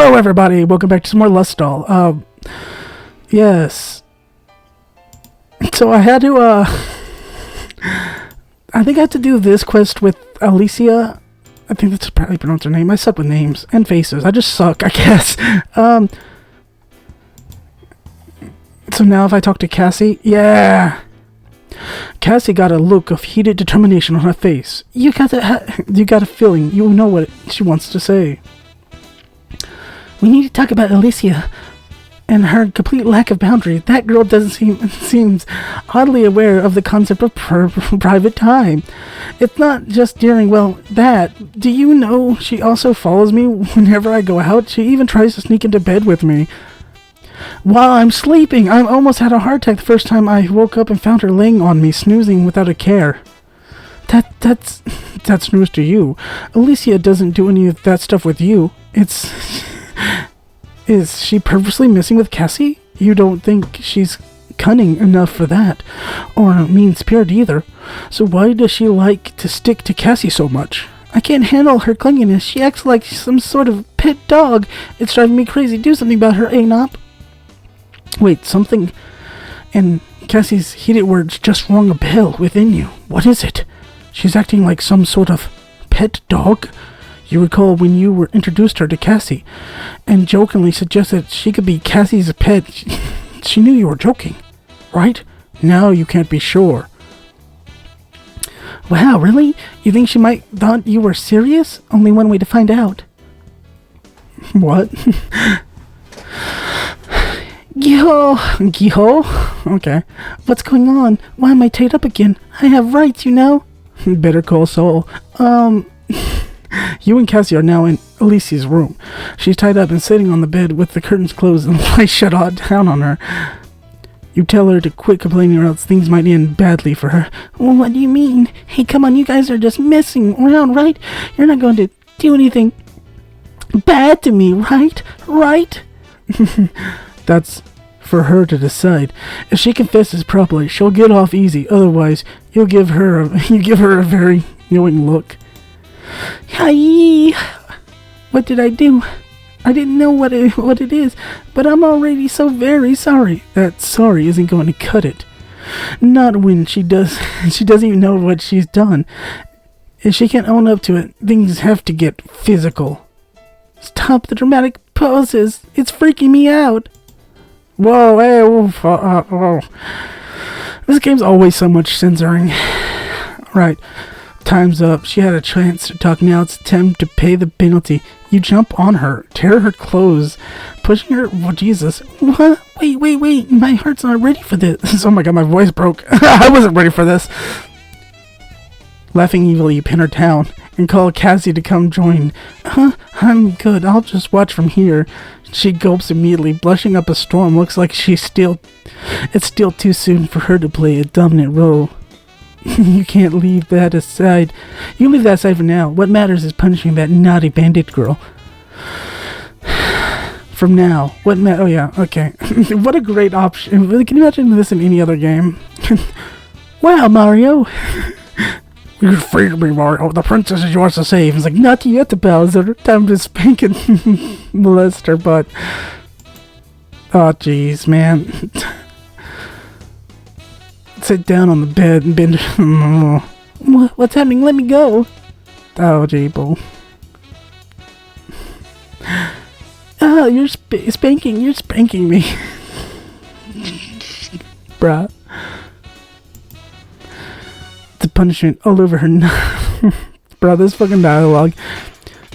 Hello everybody, welcome back to some more Lustall. Yes. So I had to, I think I had to do this quest with Alicia. I think that's probably pronounced her name. I suck with names and faces. I just suck, I guess. So now if I talk to Cassie, yeah. Cassie got a look of heated determination on her face. You got a feeling. You know what she wants to say. We need to talk about Alicia and her complete lack of boundary. That girl seems oddly aware of the concept of private time. It's not just during, that. Do you know she also follows me whenever I go out? She even tries to sneak into bed with me. While I'm sleeping, I almost had a heart attack the first time I woke up and found her laying on me, snoozing without a care. That's news to you. Alicia doesn't do any of that stuff with you. Is she purposely messing with Cassie? You don't think she's cunning enough for that, or mean-spirited either. So why does she like to stick to Cassie so much? I can't handle her clinginess. She acts like some sort of pet dog. It's driving me crazy. Do something about her, Anop. Wait, something in Cassie's heated words just rung a bell within you. What is it? She's acting like some sort of pet dog? You recall when you were introduced her to Cassie and jokingly suggested she could be Cassie's pet. She knew you were joking, right? Now you can't be sure. Wow, really? You think she might thought you were serious? Only one way to find out. What? Giho? Okay. What's going on? Why am I tied up again? I have rights, you know? Better call Saul. You and Cassie are now in Alicia's room. She's tied up and sitting on the bed with the curtains closed and the light shut down on her. You tell her to quit complaining or else things might end badly for her. Well, what do you mean? Hey, come on, you guys are just messing around, right? You're not going to do anything bad to me, right? Right? That's for her to decide. If she confesses properly, she'll get off easy. Otherwise, you give her a very knowing look. Hi. What did I do? I didn't know what it is, but I'm already so very sorry. That sorry isn't going to cut it. Not when she doesn't even know what she's done. If she can't own up to it, things have to get physical. Stop the dramatic poses. It's freaking me out. Whoa, hey, whoa. This game's always so much censoring. Right. Time's up. She had a chance to talk. Now it's time to pay the penalty. You jump on her, tear her clothes, pushing her. Oh, Jesus. What? Wait. My heart's not ready for this. Oh my god, my voice broke. I wasn't ready for this. Laughing evilly, you pin her down and call Cassie to come join. I'm good. I'll just watch from here. She gulps immediately, blushing up a storm. Looks like it's still too soon for her to play a dominant role. You can't leave that aside. You leave that aside for now. What matters is punishing that naughty bandit girl. From now. Oh yeah, okay. What a great option. Can you imagine this in any other game? Wow, Mario. You freed me, Mario. The princess is yours to save. It's like, not yet, Bowser. Time to spank and molest her butt. Oh, jeez, man. Sit down on the bed and bend. What's happening? Let me go. Oh, jeeble. You're spanking. You're spanking me. Bruh. The punishment all over her. Bruh, this fucking dialogue.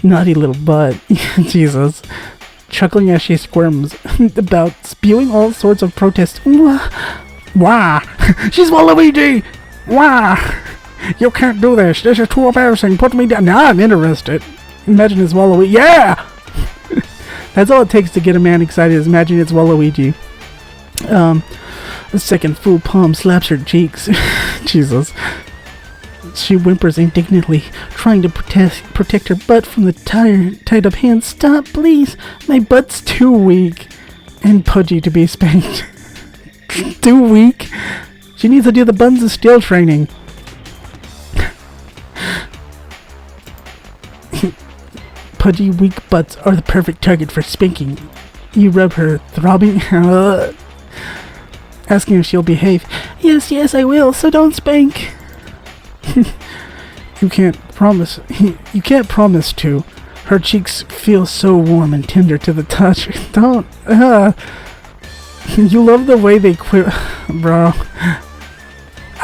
Naughty little butt. Jesus. Chuckling as she squirms about spewing all sorts of protest. Wah! She's Waluigi! Wah! You can't do this. This is too embarrassing. Put me down. Now I'm interested. Imagine it's Waluigi. Yeah! That's all it takes to get a man excited is imagine it's Waluigi. The second full palm slaps her cheeks. Jesus. She whimpers indignantly, trying to protect her butt from the tied up hands. Stop, please. My butt's too weak and pudgy to be spanked. Too weak? She needs to do the Buns of Steel training. pudgy, weak butts are the perfect target for spanking. You rub her throbbing, asking if she'll behave. Yes, I will, so don't spank. You can't promise to. Her cheeks feel so warm and tender to the touch. Don't, You love the way they quit, bro.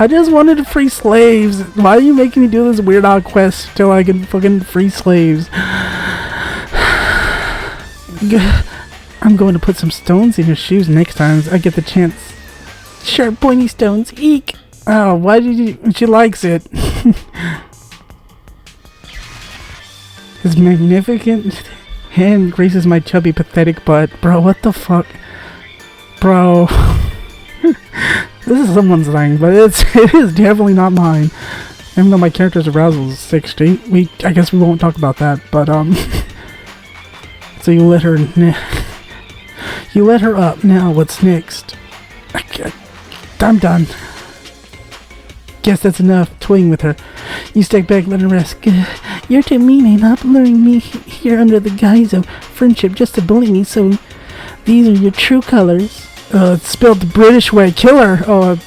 I just wanted to free slaves. Why are you making me do this weird odd quest till I can fucking free slaves? I'm going to put some stones in your shoes next time I get the chance. Sharp, pointy stones. Eek. Oh, why did you... She likes it. His magnificent hand graces my chubby, pathetic butt. Bro, what the fuck? Bro. This is someone's thing, but it is definitely not mine. Even though my character's arousal is 60. I guess we won't talk about that, but, So you let her... You let her up. Now, what's next? I'm done. Guess that's enough. Toying with her. You step back, let her rest. You're too mean, Anop, luring me here under the guise of friendship just to bully me, so these are your true colors. It's spelled the British way. Kill her! Oh.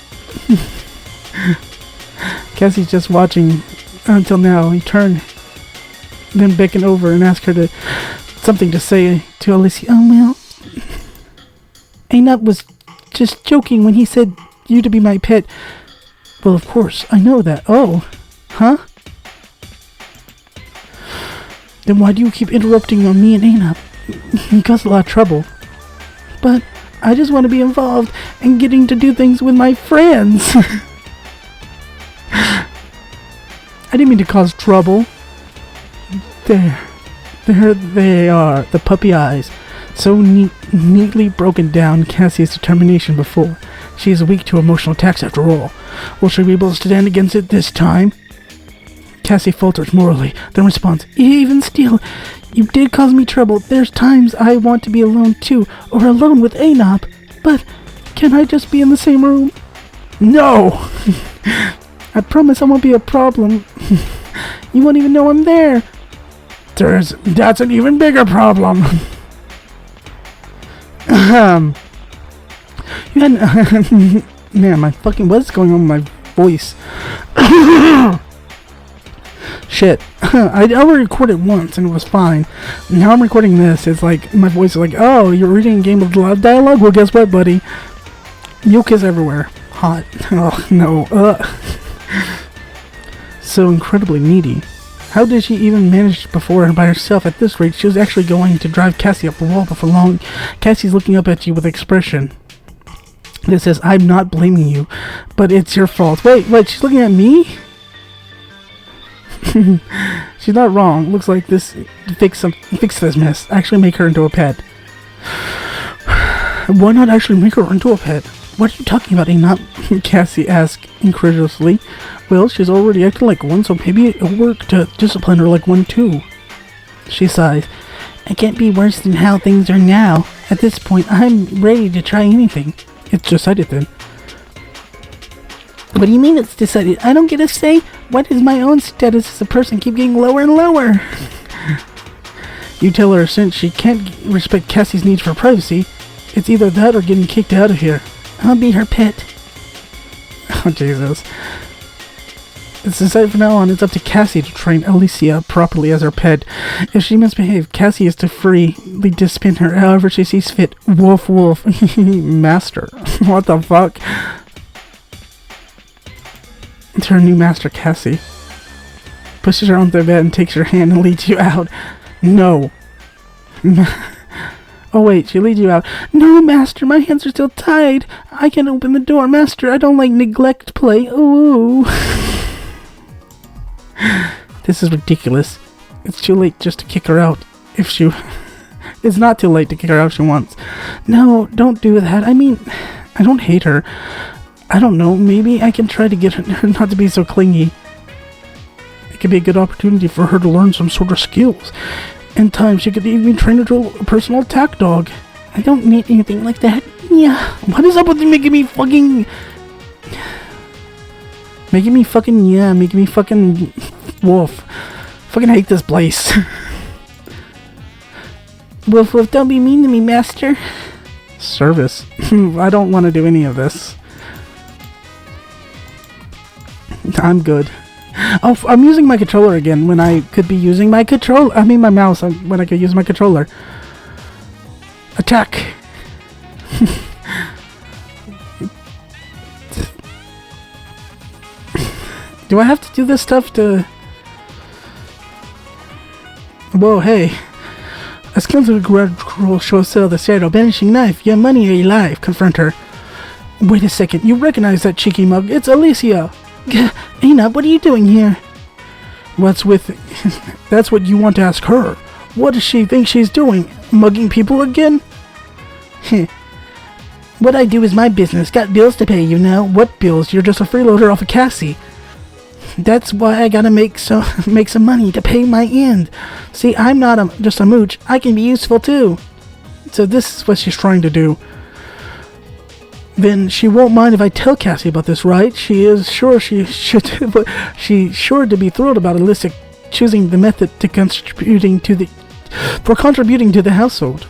Cassie's just watching until now. He turned, then beckoned over and asked her something to say to Alicia. Oh, well. Anop was just joking when he said you to be my pet. Well, of course, I know that. Oh, huh? Then why do you keep interrupting on me and Anop? You cause a lot of trouble. But I just want to be involved and getting to do things with my friends. I didn't mean to cause trouble. There they are, the puppy eyes. So neatly broken down Cassie's determination before. She is weak to emotional attacks after all. Will she be able to stand against it this time? Cassie falters morally, then responds, even still, you did cause me trouble. There's times I want to be alone too, or alone with Anop. But can I just be in the same room? No! I promise I won't be a problem. You won't even know I'm there. That's an even bigger problem. Man, what's going on with my voice? Shit. I already recorded once and it was fine. Now I'm recording this. It's like, my voice is like, oh, you're reading a game with a lot of dialogue? Well, guess what, buddy? Mucus everywhere. Hot. Oh, no. So incredibly needy. How did she even manage before by herself? At this rate, she was actually going to drive Cassie up the wall before long. Cassie's looking up at you with expression that says, I'm not blaming you, but it's your fault. Wait, she's looking at me? She's not wrong. Looks like this fix this mess. Actually make her into a pet. Why not actually make her into a pet? What are you talking about, Anop? Cassie asked incredulously. Well, she's already acted like one, so maybe it'll work to discipline her like one too. She sighs. It can't be worse than how things are now. At this point, I'm ready to try anything. It's decided then. What do you mean it's decided? I don't get a say? Why does my own status as a person keep getting lower and lower? You tell her since she can't respect Cassie's need for privacy, it's either that or getting kicked out of here. I'll be her pet. Oh, Jesus. It's decided from now on, it's up to Cassie to train Alicia properly as her pet. If she misbehaves, Cassie is to freely discipline her however she sees fit. Woof woof. Master. What the fuck? It's her new master, Cassie. Pushes her onto the bed and takes your hand and leads you out. No. Oh wait, she leads you out. No, master, my hands are still tied. I can't open the door, master. I don't like neglect play. Ooh. This is ridiculous. It's too late just to kick her out if she... It's not too late to kick her out if she wants. No, don't do that. I mean, I don't hate her. I don't know, maybe I can try to get her not to be so clingy. It could be a good opportunity for her to learn some sort of skills. In time, she could even train her to a personal attack dog. I don't need anything like that. Yeah. What is up with you making me fucking wolf. Fucking hate this place. Woof woof, don't be mean to me, master. Service. I don't want to do any of this. I'm good. Oh, I'm using my controller again when I could be using my controller. I mean my mouse when I could use my controller. Attack. Do I have to do this stuff to... Whoa, hey. As comes to the garage show sell the shadow banishing knife. Your money or your life. Confront her. Wait a second. You recognize that cheeky mug. It's Alicia. Anop, what are you doing here? What's with... That's what you want to ask her. What does she think she's doing? Mugging people again? What I do is my business. Got bills to pay, you know. What bills? You're just a freeloader off of Cassie. That's why I gotta make some money to pay my end. See, I'm not just a mooch. I can be useful too. So this is what she's trying to do. Then she won't mind if I tell Cassie about this, right? She is sure she should, but she's sure to be thrilled about Alyssa choosing the method to contributing to the household.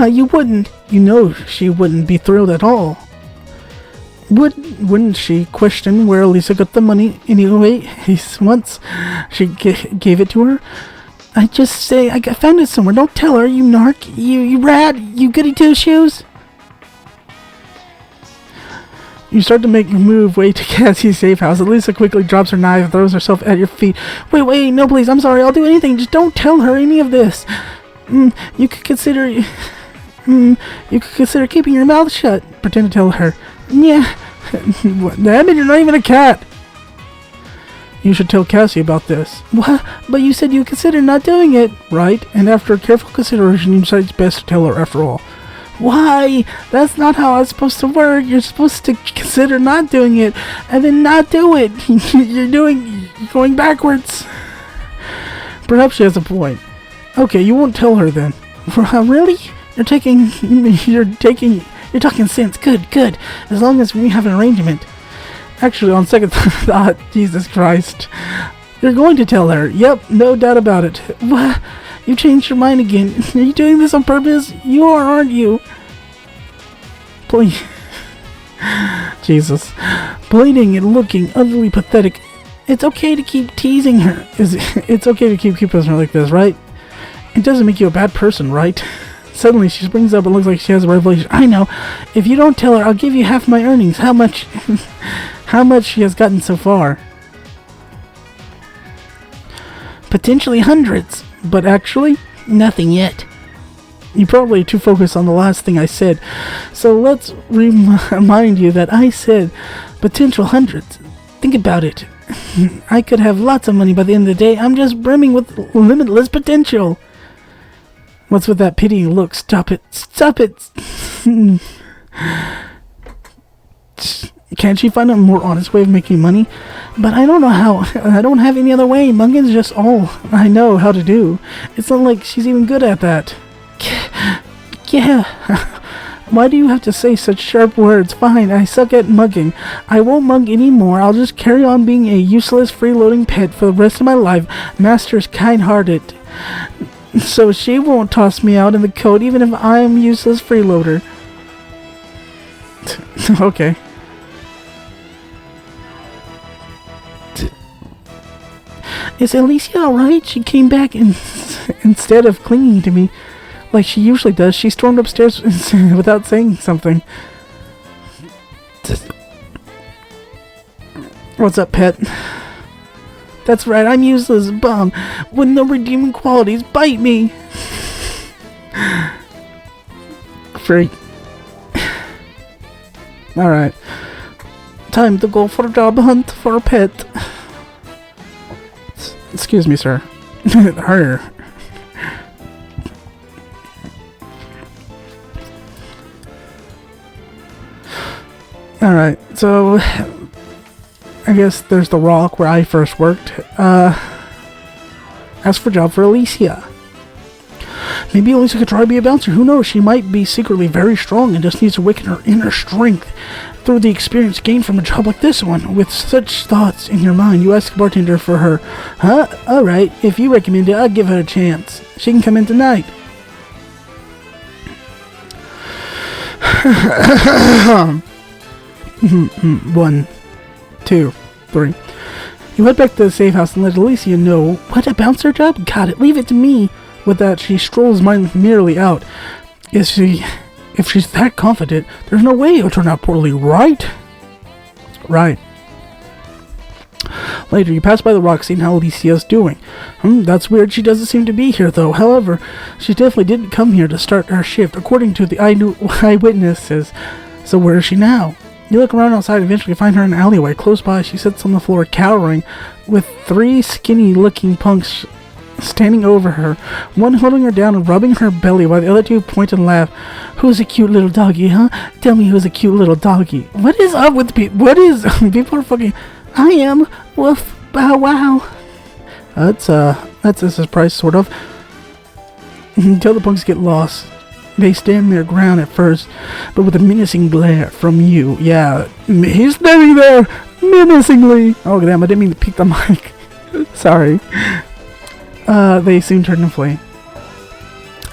You wouldn't. You know she wouldn't be thrilled at all. Wouldn't she question where Lisa got the money anyway? Once she gave it to her. I just say I found it somewhere. Don't tell her, you narc. You rat. You goody two shoes. You start to make your move way to Cassie's safe house. Lisa quickly drops her knife and throws herself at your feet. Wait, no, please. I'm sorry. I'll do anything. Just don't tell her any of this. You could consider keeping your mouth shut. Pretend to tell her. Yeah. Damn it, you're not even a cat. You should tell Cassie about this. What? But you said you considered not doing it. Right? And after careful consideration, you decide it's best to tell her after all. Why? That's not how it's supposed to work. You're supposed to consider not doing it and then not do it. You're going backwards. Perhaps she has a point. Okay, you won't tell her then. Really? You're talking sense. Good. As long as we have an arrangement. Actually, on second thought, Jesus Christ. You're going to tell her. Yep, no doubt about it. What? You changed your mind again. Are you doing this on purpose? You are, aren't you? Please. Jesus. Bleeding and looking utterly pathetic. It's okay to keep teasing her. It's okay to keep keeping her like this, right? It doesn't make you a bad person, right? Suddenly she springs up and looks like she has a revelation. I know. If you don't tell her, I'll give you half my earnings. How much she has gotten so far? Potentially hundreds. But actually, nothing yet. You're probably too focused on the last thing I said. So let's remind you that I said potential hundreds. Think about it. I could have lots of money by the end of the day. I'm just brimming with limitless potential. What's with that pitying look? Stop it. Can't she find a more honest way of making money? But I don't know how. I don't have any other way. Mungan's just all I know how to do. It's not like she's even good at that. Yeah. Why do you have to say such sharp words? Fine, I suck at mugging. I won't mug anymore. I'll just carry on being a useless freeloading pet for the rest of my life. Master's kind-hearted. So she won't toss me out in the cold even if I'm useless freeloader. Okay. Is Alicia alright? She came back and instead of clinging to me like she usually does, she stormed upstairs without saying something. What's up, pet? That's right, I'm useless, bum, with no redeeming qualities. Bite me! Freak. Alright. Time to go for a job hunt for a pet. Excuse me, sir. Her. Alright, so I guess there's the rock where I first worked. Ask for a job for Alicia. Maybe Elisa could try to be a bouncer. Who knows? She might be secretly very strong and just needs to awaken her inner strength through the experience gained from a job like this one. With such thoughts in your mind, you ask the bartender for her. Huh? Alright, if you recommend it, I'll give her a chance. She can come in tonight. One, two, three. You head back to the safe house and let Alicia know. What, a bouncer job? Got it, leave it to me. With that, she strolls merely out. If she's that confident, there's no way it'll turn out poorly, right? Right. Later, you pass by the rock, seeing how Alicia's doing. That's weird. She doesn't seem to be here, though. However, she definitely didn't come here to start her shift, according to the eyewitnesses. So where is she now? You look around outside and eventually find her in an alleyway. Close by, she sits on the floor, cowering, with 3 skinny-looking punks standing over her, one holding her down and rubbing her belly while the other 2 point and laugh. Who's a cute little doggy, huh? Tell me who's a cute little doggy. What is up with people? What is... people are fucking... I am. Woof. Bow wow. That's a surprise, sort of. Until the punks get lost. They stand their ground at first, but with a menacing glare from you. Yeah, he's standing there menacingly. Oh damn, I didn't mean to pick the mic. Sorry. They soon turn to flee.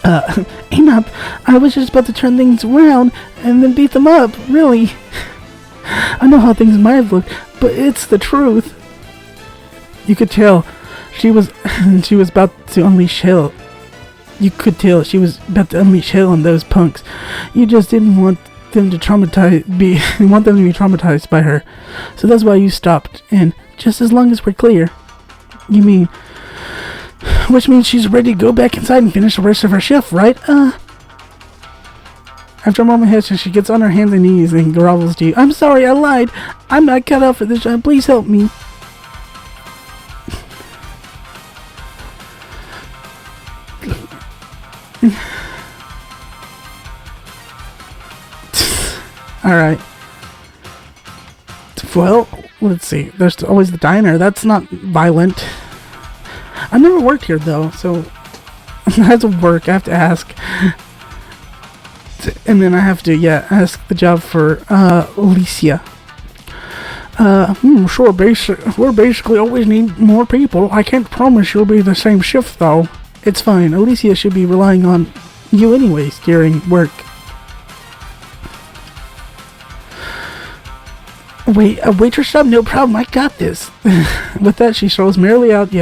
Anop, I was just about to turn things around and then beat them up, really. I know how things might have looked, but it's the truth. You could tell she was about to unleash hell. You could tell she was about to unleash hell on those punks. You just didn't want them to be traumatized by her. So that's why you stopped. And just as long as we're clear, you mean, which means she's ready to go back inside and finish the rest of her shift, right? After a moment hesitation, she gets on her hands and knees and grovels to you. I'm sorry, I lied. I'm not cut out for this job. Please help me. Alright. Well, let's see. There's always the diner. That's not violent. I've never worked here, though, so I have to work. I have to ask. And then I have to, ask the job for, Alicia. Sure, we're basically always need more people. I can't promise you'll be the same shift, though. It's fine. Alicia should be relying on you anyways during work. Wait, a waitress job? No problem, I got this. With that, she strolls merrily out,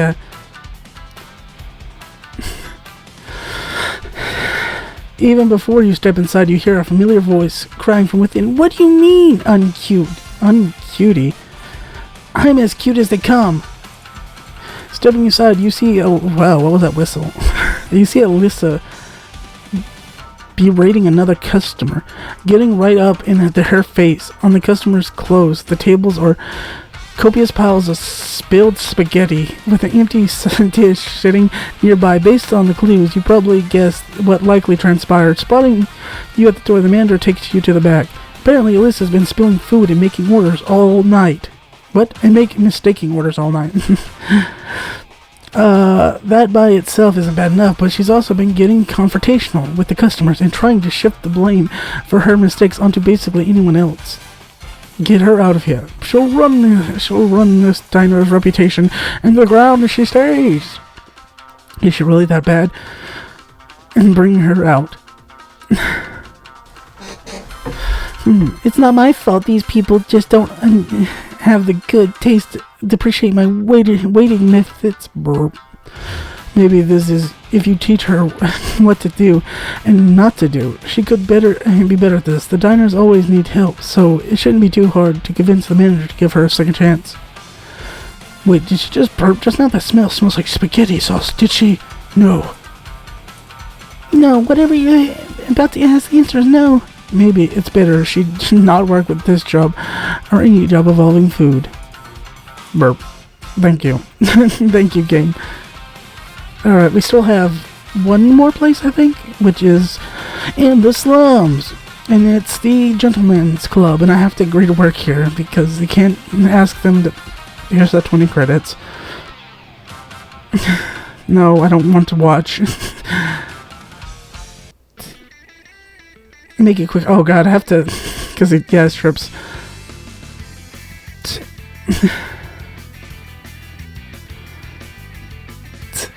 Even before you step inside, you hear a familiar voice crying from within. What do you mean, uncutie? I'm as cute as they come. Stepping inside, you see wow, what was that whistle? You see Alyssa berating another customer, getting right up in her face. On the customer's clothes, the tables are copious piles of spilled spaghetti, with an empty dish sitting nearby. Based on the clues, you probably guessed what likely transpired. Spotting you at the door, the manager takes you to the back. Apparently, Alyssa's been spilling food and making orders all night. What? And mistaking orders all night. That by itself isn't bad enough, but she's also been getting confrontational with the customers and trying to shift the blame for her mistakes onto basically anyone else. Get her out of here. She'll run this diner's reputation into the ground if she stays. Is she really that bad? And bring her out. It's not my fault. These people just don't have the good taste to appreciate my waiting methods. Maybe this is if you teach her what to do and not to do. She could be better at this. The diners always need help, so it shouldn't be too hard to convince the manager to give her a second chance. Wait, did she just burp just now? That smells like spaghetti sauce. Did she? No. No, whatever you're about to ask, the answer is no. Maybe it's better she not work with this job or any job involving food. Burp. Thank you. Thank you, game. Alright, we still have one more place, I think, which is in the slums. And it's the Gentleman's Club, and I have to agree to work here because they can't ask them to... Here's that 20 credits. No, I don't want to watch. Make it quick. Oh god, I have to, because it strips.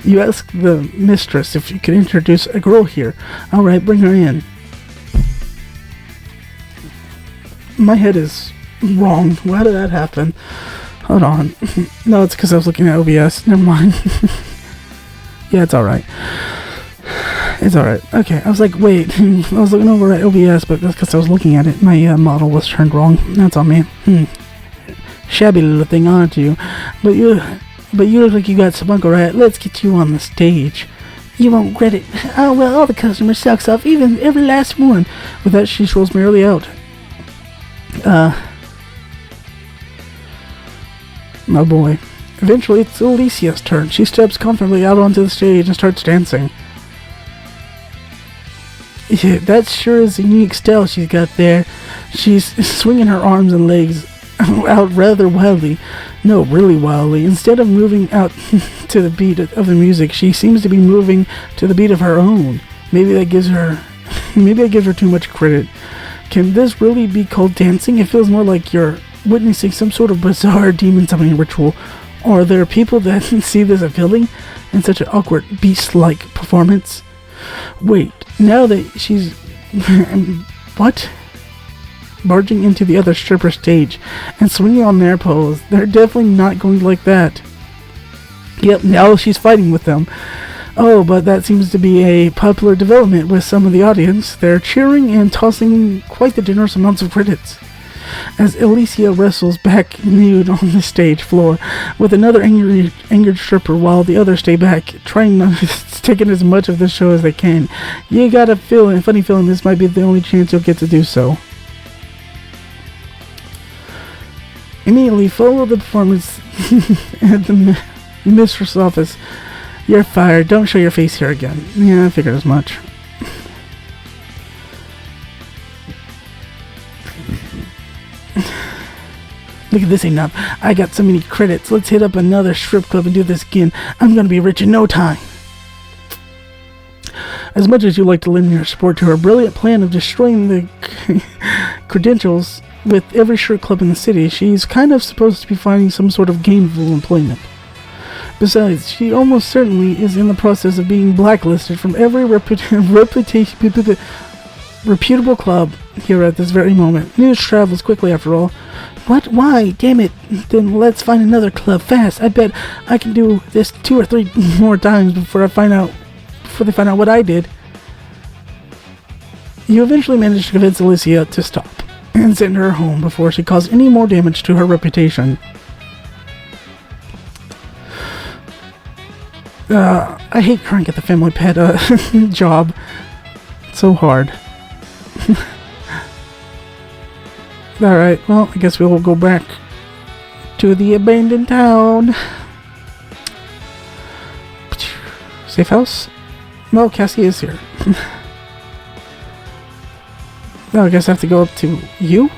You ask the mistress if you could introduce a girl here. Alright, bring her in. My head is wrong. Why did that happen? Hold on. No, it's because I was looking at OBS. Never mind. Yeah, it's alright. It's alright. Okay, I was like, wait. I was looking over at OBS, but that's because I was looking at it. My model was turned wrong. That's on me. Shabby little thing, aren't you? But you look like you got spunk, alright? Let's get you on the stage. You won't regret it. Oh, well, all the customers sucks off, even every last one. With that, she strolls merrily out. Oh boy. Eventually, it's Alicia's turn. She steps comfortably out onto the stage and starts dancing. Yeah, that sure is a unique style she's got there. She's swinging her arms and legs out rather wildly. No, really wildly. Instead of moving out to the beat of the music, she seems to be moving to the beat of her own. Maybe that gives her too much credit. Can this really be called dancing? It feels more like you're witnessing some sort of bizarre demon summoning ritual. Or are there people that see this appealing in such an awkward beast-like performance? Wait, now that she's... what? Barging into the other stripper stage and swinging on their pose. They're definitely not going to like that. Yep, now she's fighting with them. Oh, but that seems to be a popular development with some of the audience. They're cheering and tossing quite the generous amounts of credits. As Alicia wrestles back nude on the stage floor with another angered stripper while the others stay back, trying not to take in as much of the show as they can. You got a funny feeling this might be the only chance you'll get to do so. Immediately follow the performance at the mistress' office. You're fired. Don't show your face here again. Yeah, I figured as much. Look at this, Anop. I got so many credits. Let's hit up another strip club and do this again. I'm gonna be rich in no time. As much as you like to lend your support to her brilliant plan of destroying the credentials with every strip club in the city, she's kind of supposed to be finding some sort of gainful employment. Besides, she almost certainly is in the process of being blacklisted from every reputable club here at this very moment. News travels quickly after all. What? Why? Damn it. Then let's find another club fast. I bet I can do this 2 or 3 more times before they find out what I did. You eventually manage to convince Alicia to stop and send her home before she caused any more damage to her reputation. I hate trying to get the family pet job. It's so hard. Alright, well, I guess we'll go back to the abandoned town. Safe house? No, Cassie is here. Well, I guess I have to go up to you?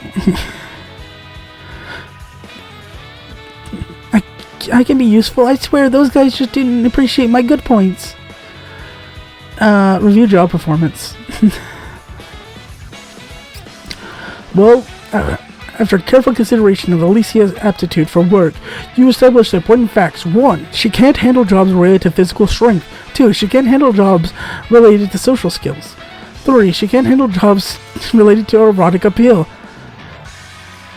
I can be useful. I swear, those guys just didn't appreciate my good points. Review job performance. Well, after careful consideration of Alicia's aptitude for work, you establish the important facts. 1. She can't handle jobs related to physical strength. 2. She can't handle jobs related to social skills. 3. She can't handle jobs related to erotic appeal.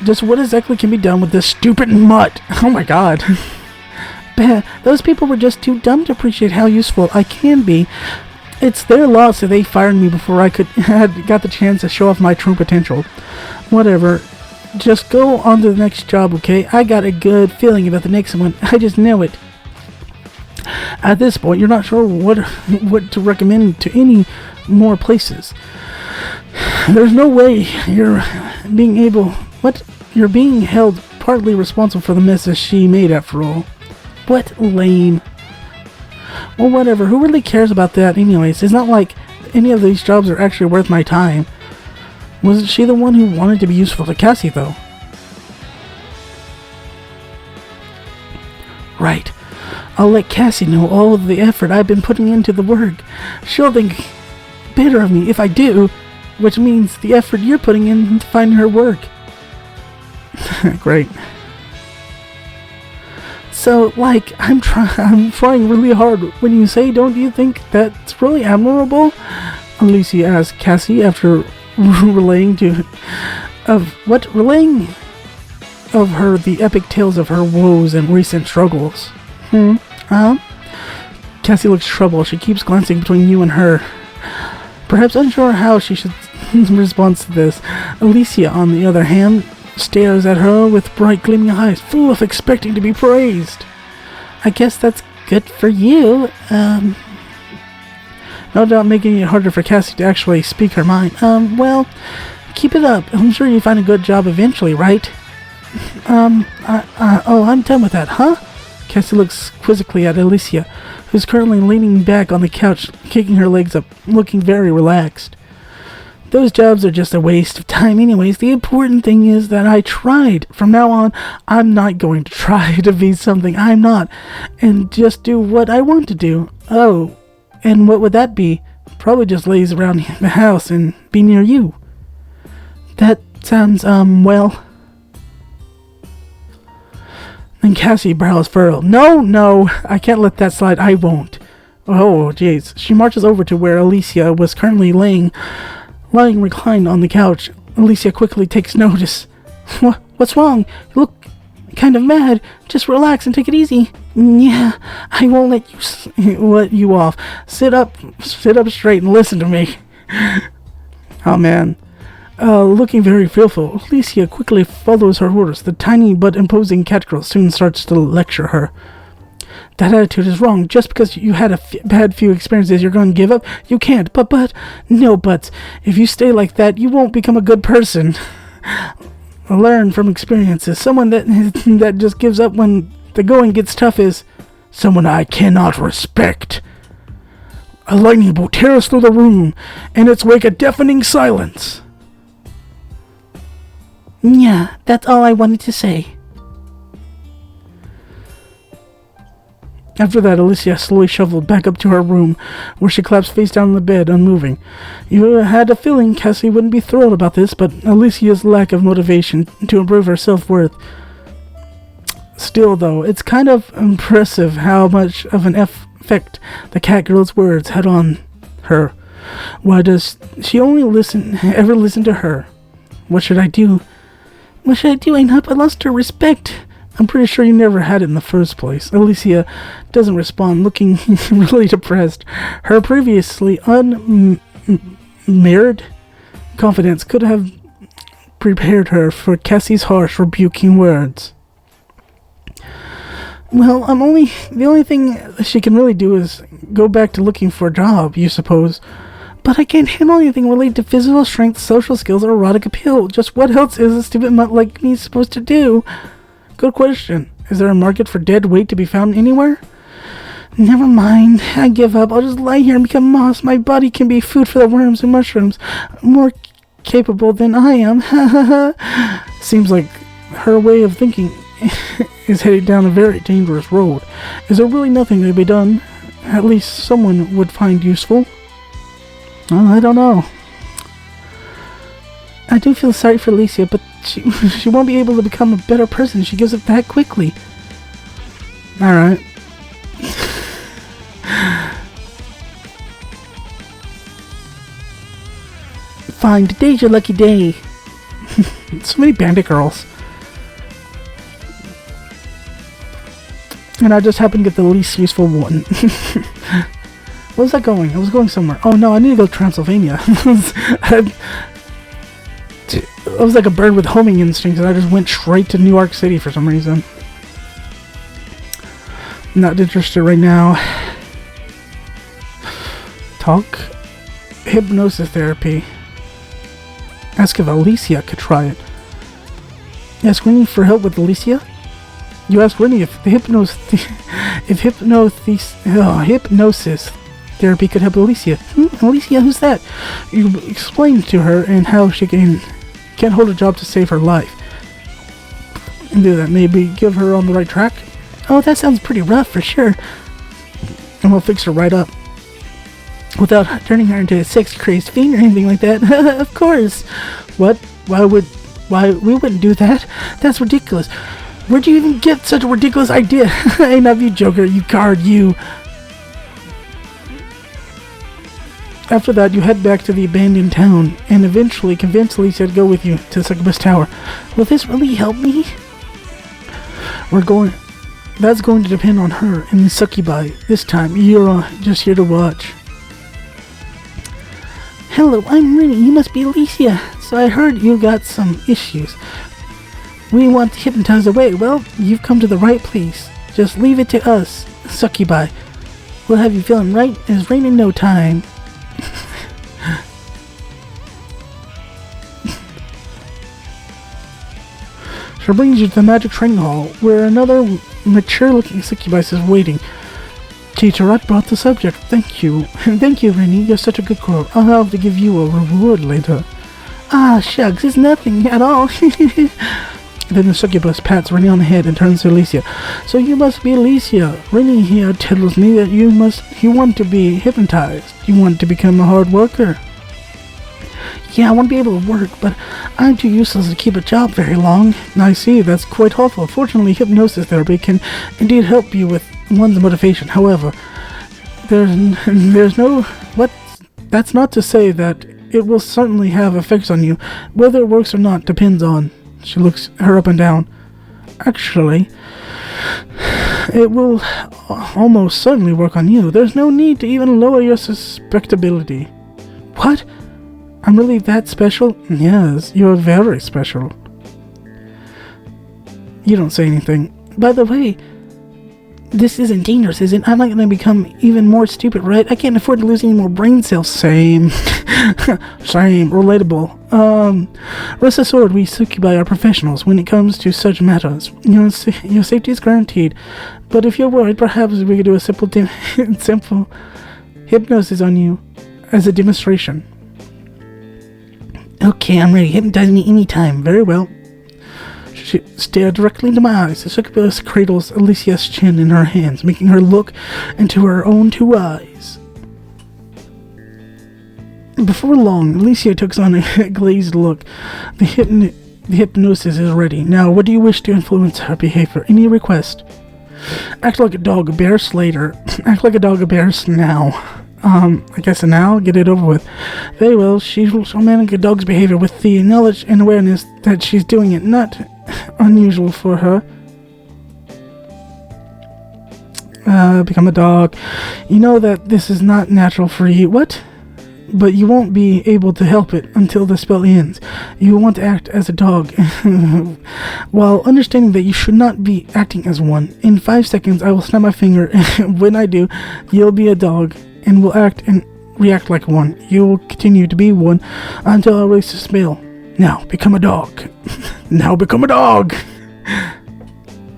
Just what exactly can be done with this stupid mutt? Oh my god. Those people were just too dumb to appreciate how useful I can be. It's their loss that they fired me before I got the chance to show off my true potential. Whatever. Just go on to the next job, okay? I got a good feeling about the next one. I just know it. At this point, you're not sure what to recommend to any more places. There's no way you're being held partly responsible for the messes she made after all. What lame. Well, whatever. Who really cares about that anyways? It's not like any of these jobs are actually worth my time. Wasn't she the one who wanted to be useful to Cassie, though? Right. I'll let Cassie know all of the effort I've been putting into the work. She'll think better of me if I do. which means the effort you're putting in to finding her work. Great. So, like, I'm trying really hard. When you say, don't you think that's really admirable? Alicia asked Cassie after relaying of her the epic tales of her woes and recent struggles. Cassie looks troubled. She keeps glancing between you and her, perhaps unsure how she should respond to this. Alicia, on the other hand, stares at her with bright gleaming eyes, full of expecting to be praised. I guess that's good for you. No doubt making it harder for Cassie to actually speak her mind. Well, keep it up. I'm sure you find a good job eventually, right? I'm done with that, huh? Cassie looks quizzically at Alicia, who's currently leaning back on the couch, kicking her legs up, looking very relaxed. Those jobs are just a waste of time anyways. The important thing is that I tried. From now on, I'm not going to try to be something I'm not, and just do what I want to do. Oh, and what would that be? Probably just laze around the house and be near you. That sounds, well... Then Cassie brows furrowed. No, I can't let that slide. I won't. Oh, jeez. She marches over to where Alicia was currently lying reclined on the couch. Alicia quickly takes notice. What's wrong? You look kind of mad. Just relax and take it easy. Yeah, I won't let you off. Sit up straight and listen to me. Oh man. Looking very fearful, Alicia quickly follows her orders. The tiny but imposing catgirl soon starts to lecture her. That attitude is wrong. Just because you had a bad few experiences, you're going to give up? You can't. No buts. If you stay like that, you won't become a good person. Learn from experiences. Someone that just gives up when the going gets tough is someone I cannot respect. A lightning bolt tears through the room, and its wake a deafening silence. Yeah, that's all I wanted to say. After that, Alicia slowly shuffled back up to her room, where she collapsed face down on the bed, unmoving. You had a feeling Cassie wouldn't be thrilled about this, but Alicia's lack of motivation to improve her self-worth. Still, though, it's kind of impressive how much of an effect the catgirl's words had on her. Why does she only ever listen to her? What should I do? What should I do, Anop? I lost her respect. I'm pretty sure you never had it in the first place. Alicia doesn't respond, looking really depressed. Her previously unmarried confidence could have prepared her for Cassie's harsh, rebuking words. Well, the only thing she can really do is go back to looking for a job, you suppose. But I can't handle anything related to physical strength, social skills, or erotic appeal. Just what else is a stupid mutt like me supposed to do? Good question. Is there a market for dead weight to be found anywhere? Never mind. I give up. I'll just lie here and become moss. My body can be food for the worms and mushrooms. More capable than I am. Seems like her way of thinking is headed down a very dangerous road. Is there really nothing to be done? At least someone would find useful. Well, I don't know. I do feel sorry for Alicia, but she won't be able to become a better person if she gives up that quickly. Alright. Fine, today's your lucky day. So many bandit girls. And I just happened to get the least useful one. Where was I going? I was going somewhere. Oh no, I need to go to Transylvania. I was like a bird with homing instincts, and I just went straight to New York City for some reason. Not interested right now. Talk. Hypnosis therapy. Ask if Alicia could try it. Ask Winnie for help with Alicia? You asked Winnie if the hypnosis therapy could help Alicia. Alicia, who's that? You explained to her and how she can't hold a job to save her life. And do that, maybe give her on the right track? Oh, that sounds pretty rough for sure. And we'll fix her right up. without turning her into a sex-crazed fiend or anything like that. Of course. What? Why, we wouldn't do that. That's ridiculous. Where'd you even get such a ridiculous idea? I love you, Joker, you card, you. After that, you head back to the abandoned town, and eventually convince Alicia to go with you to the Succubus Tower. Will this really help me? That's going to depend on her and the Succubi. This time, you're just here to watch. Hello, I'm Rennie. You must be Alicia. So I heard you got some issues. We want to hypnotize away. Well, you've come to the right place. Just leave it to us, Succubi. We'll have you feeling right as rain in no time. She brings you to the magic training hall, where another mature-looking succubus is waiting. Teacher, I brought the subject. Thank you. Thank you, Rennie. You're such a good girl. I'll have to give you a reward later. Ah, shucks, it's nothing at all. Then the succubus pats Rennie on the head and turns to Alicia. So you must be Alicia. Rennie here tells me that you want to be hypnotized. You want to become a hard worker. Yeah, I want to be able to work, but I'm too useless to keep a job very long. I see, that's quite helpful. Fortunately, hypnosis therapy can indeed help you with one's motivation. However, there's no... That's not to say that it will certainly have effects on you. Whether it works or not depends on... She looks her up and down. Actually, it will almost certainly work on you. There's no need to even lower your suspectability. What? I'm really that special? Yes, you're very special. You don't say anything. By the way, this isn't dangerous, is it? I'm not going to become even more stupid, right? I can't afford to lose any more brain cells. Same. Same. Relatable. Rest assured, we Succubi are professionals when it comes to such matters. Your safety is guaranteed. But if you're worried, perhaps we could do a simple hypnosis on you as a demonstration. Okay, I'm ready. Hypnotize me anytime. Very well. She stared directly into my eyes. The succubus cradles Alicia's chin in her hands, making her look into her own two eyes. Before long, Alicia takes on a glazed look. The hypnosis is ready. Now, what do you wish to influence her behavior? Any request? Act like a dog, a bear later. Act like a dog, a bear now. I guess now, get it over with. Very well, she will manage a dog's behavior with the knowledge and awareness that she's doing it. Not unusual for her. Become a dog. You know that this is not natural for you. What? But you won't be able to help it until the spell ends. You will want to act as a dog, while understanding that you should not be acting as one. In 5 seconds, I will snap my finger, and when I do, you'll be a dog, and will act and react like one. You will continue to be one until I release the spell. Now, become a dog. Now become a dog!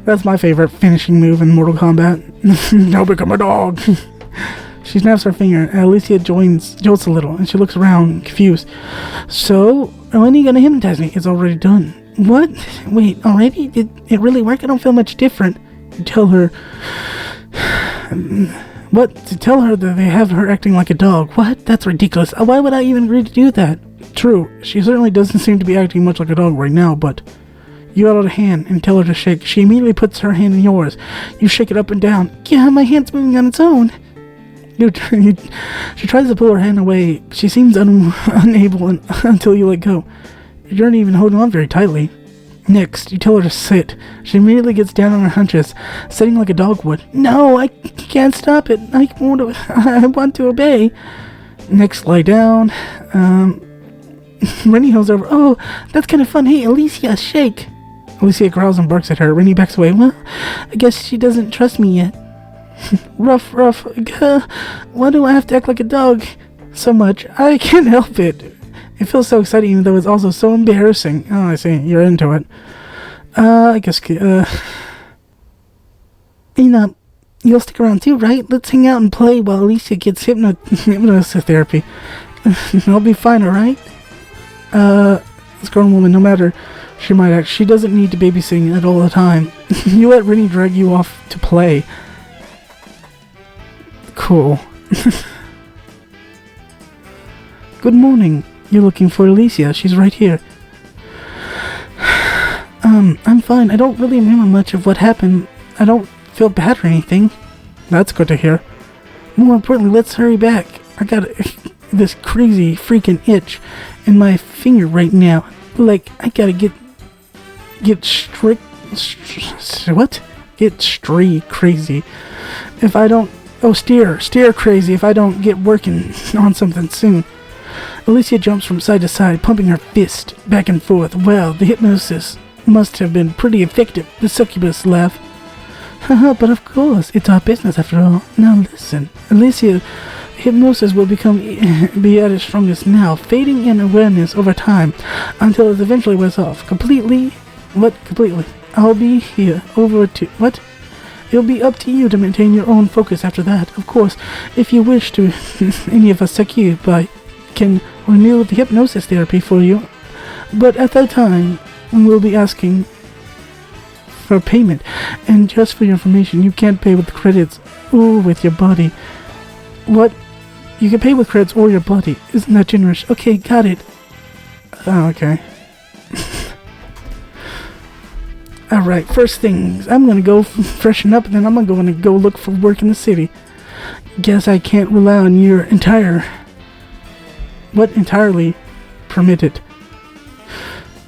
That's my favorite finishing move in Mortal Kombat. Now become a dog! She snaps her finger, and Alicia jolts a little, and she looks around, confused. So, when are you gonna hypnotize me? It's already done. What? Wait, already? Did it really work? I don't feel much different. You tell her... What? To tell her that they have her acting like a dog. What? That's ridiculous. Why would I even agree to do that? True, she certainly doesn't seem to be acting much like a dog right now, but... You hold out a hand and tell her to shake. She immediately puts her hand in yours. You shake it up and down. Yeah, my hand's moving on its own. She tries to pull her hand away. She seems unable until you let go. You aren't even holding on very tightly. Next, you tell her to sit. She immediately gets down on her hunches, sitting like a dog would. No, I can't stop it. I want to obey. Next, lie down. Rennie holds over. Oh, that's kind of fun. Hey, Alicia, shake. Alicia growls and barks at her. Rennie backs away. Well, I guess she doesn't trust me yet. Rough. Why do I have to act like a dog so much? I can't help it. It feels so exciting, even though it's also so embarrassing. Oh, I see. You're into it. I guess, Anop, you'll stick around too, right? Let's hang out and play while Alicia gets hypnosis therapy. I'll be fine, alright? This grown woman, no matter she might act, she doesn't need to babysit at all the time. You let Rennie drag you off to play. Cool. Good morning. You're looking for Alicia. She's right here. I'm fine. I don't really remember much of what happened. I don't feel bad or anything. That's good to hear. More importantly, let's hurry back. I got this crazy freaking itch in my finger right now. Like, I gotta get crazy. If I don't... Oh, steer crazy if I don't get working on something soon. Alicia jumps from side to side, pumping her fist back and forth. Well, the hypnosis must have been pretty effective. The succubus laughed. Haha, but of course, it's our business after all. Now listen, Alicia, hypnosis will be at its strongest now, fading in awareness over time, until it eventually wears off. Completely? What? Completely. I'll be here what? It'll be up to you to maintain your own focus after that. Of course, if you wish to, any of us succubi can renew the hypnosis therapy for you, but at that time, we'll be asking for payment. And just for your information, you can't pay with credits or with your body. What? You can pay with credits or your body. Isn't that generous? Okay, got it. Oh, okay. Alright, first things, I'm gonna go freshen up, and then I'm gonna go look for work in the city. Guess I can't rely on your entirely permitted.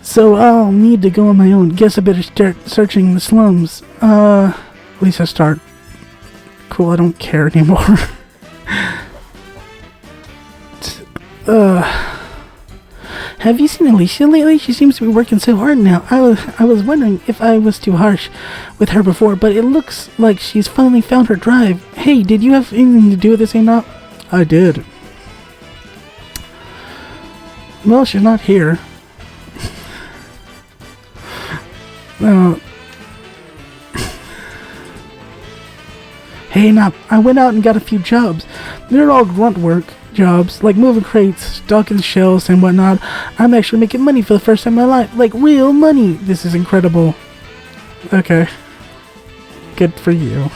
So I'll need to go on my own. Guess I better start searching the slums. At least I start. Cool, I don't care anymore. Have you seen Alicia lately? She seems to be working so hard now. I was wondering if I was too harsh with her before, but it looks like she's finally found her drive. Hey, did you have anything to do with this, Anop? I did. Well, she's not here. Hey, Anop, I went out and got a few jobs. They're all grunt work jobs, like moving crates, stocking shelves, and whatnot. I'm actually making money for the first time in my life. Like, real money. This is incredible. Okay. Good for you.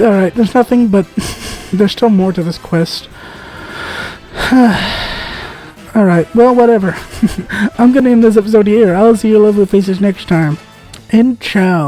Alright, there's nothing, but there's still more to this quest. Alright, well, whatever. I'm gonna end this episode here. I'll see your lovely faces next time. And ciao.